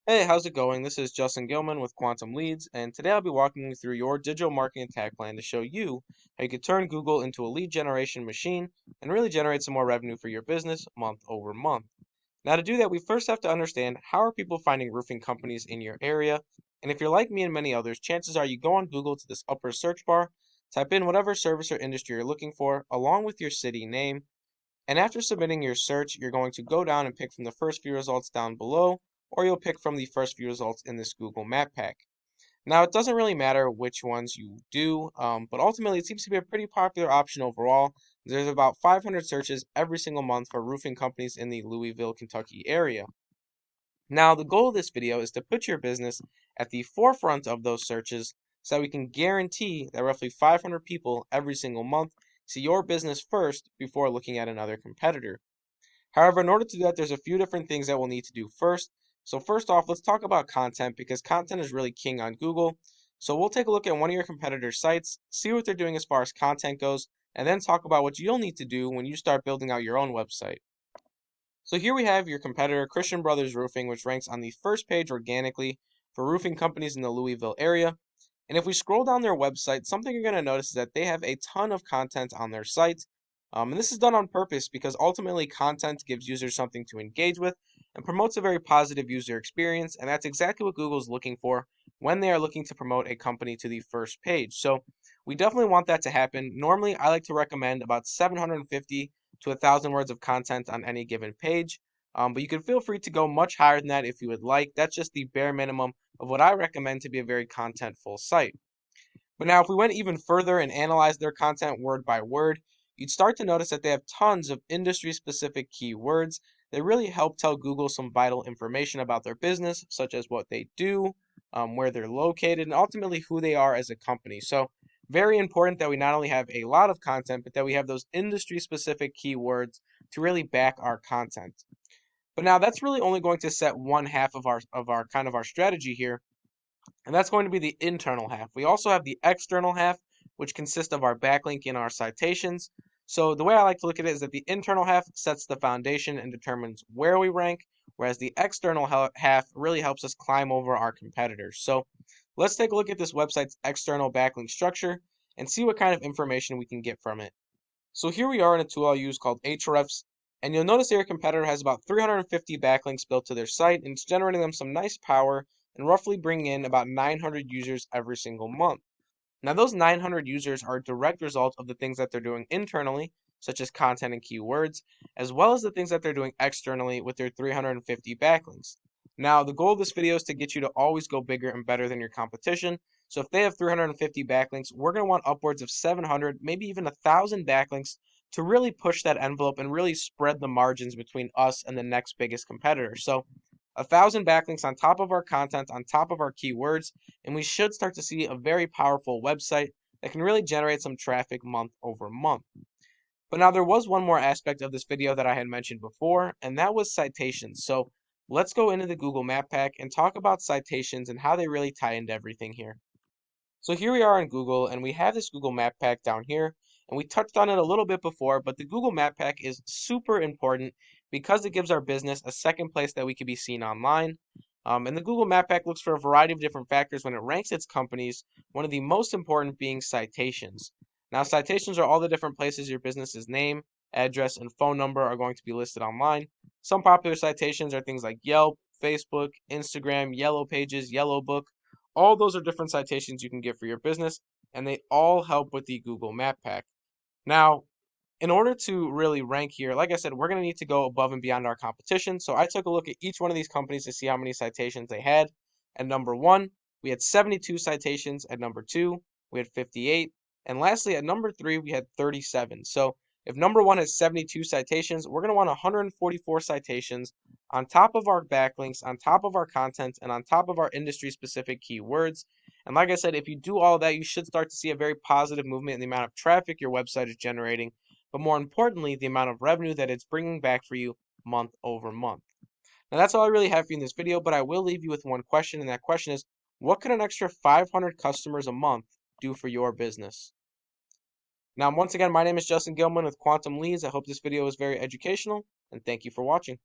Hey, how's it going? This is Justin Gilman with Quantum Leads, and today I'll be walking you through your digital marketing attack plan to show you how you can turn Google into a lead generation machine and really generate some more revenue for your business month over month. Now, to do that, we first have to understand how are people finding roofing companies in your area. And if you're like me and many others, chances are you go on Google to this upper search bar, type in whatever service or industry you're looking for, along with your city name, and after submitting your search, you're going to go down and pick from the first few results down below, or you'll pick from the first few results in this Google Map Pack. Now, it doesn't really matter which ones you do, but ultimately it seems to be a pretty popular option overall. There's about 500 searches every single month for roofing companies in the Louisville, Kentucky area. Now, the goal of this video is to put your business at the forefront of those searches so that we can guarantee that roughly 500 people every single month see your business first before looking at another competitor. However, in order to do that, there's a few different things that we'll need to do first. So first off, let's talk about content because content is really king on Google. So we'll take a look at one of your competitors' sites, see what they're doing as far as content goes, and then talk about what you'll need to do when you start building out your own website. So here we have your competitor, Christian Brothers Roofing, which ranks on the first page organically for roofing companies in the Louisville area. And if we scroll down their website, something you're going to notice is that they have a ton of content on their site. And this is done on purpose because ultimately content gives users something to engage with and promotes a very positive user experience. And that's exactly what Google's looking for when they are looking to promote a company to the first page. So we definitely want that to happen. Normally, I like to recommend about 750 to 1,000 words of content on any given page. But you can feel free to go much higher than that if you would like. That's just the bare minimum of what I recommend to be a very contentful site. But now, if we went even further and analyzed their content word by word, you'd start to notice that they have tons of industry specific keywords that really help tell Google some vital information about their business, such as what they do, where they're located, and ultimately who they are as a company. So, very important that we not only have a lot of content, but that we have those industry specific keywords to really back our content. But now that's really only going to set one half of our strategy here, and that's going to be the internal half. We also have the external half, which consists of our backlink and our citations. So the way I like to look at it is that the internal half sets the foundation and determines where we rank, whereas the external half really helps us climb over our competitors. So let's take a look at this website's external backlink structure and see what kind of information we can get from it. So here we are in a tool I'll use called Ahrefs, and you'll notice that your competitor has about 350 backlinks built to their site, and it's generating them some nice power and roughly bringing in about 900 users every single month. Now, those 900 users are a direct result of the things that they're doing internally, such as content and keywords, as well as the things that they're doing externally with their 350 backlinks. Now, the goal of this video is to get you to always go bigger and better than your competition. So if they have 350 backlinks, we're going to want upwards of 700, maybe even 1,000 backlinks to really push that envelope and really spread the margins between us and the next biggest competitor. So 1,000 backlinks on top of our content, on top of our keywords, and we should start to see a very powerful website that can really generate some traffic month over month. But now there was one more aspect of this video that I had mentioned before, and that was citations. So let's go into the Google Map Pack and talk about citations and how they really tie into everything here. So here we are on Google, and we have this Google Map Pack down here, and we touched on it a little bit before, but the Google Map Pack is super important because it gives our business a second place that we can be seen online. And the Google Map Pack looks for a variety of different factors when it ranks its companies, one of the most important being citations. Now, citations are all the different places your business's name, address, and phone number are going to be listed online. Some popular citations are things like Yelp, Facebook, Instagram, Yellow Pages, Yellow Book. All those are different citations you can get for your business, and they all help with the Google Map Pack. Now, in order to really rank here, like I said, we're going to need to go above and beyond our competition. So I took a look at each one of these companies to see how many citations they had. At number one, we had 72 citations. At number two, we had 58. And lastly, at number three, we had 37. So if number one has 72 citations, we're going to want 144 citations on top of our backlinks, on top of our content, and on top of our industry specific keywords. And like I said, if you do all that, you should start to see a very positive movement in the amount of traffic your website is generating, but more importantly, the amount of revenue that it's bringing back for you month over month. Now, that's all I really have for you in this video, but I will leave you with one question, and that question is, what could an extra 500 customers a month do for your business? Now, once again, my name is Justin Gilman with Quantum Leads. I hope this video was very educational, and thank you for watching.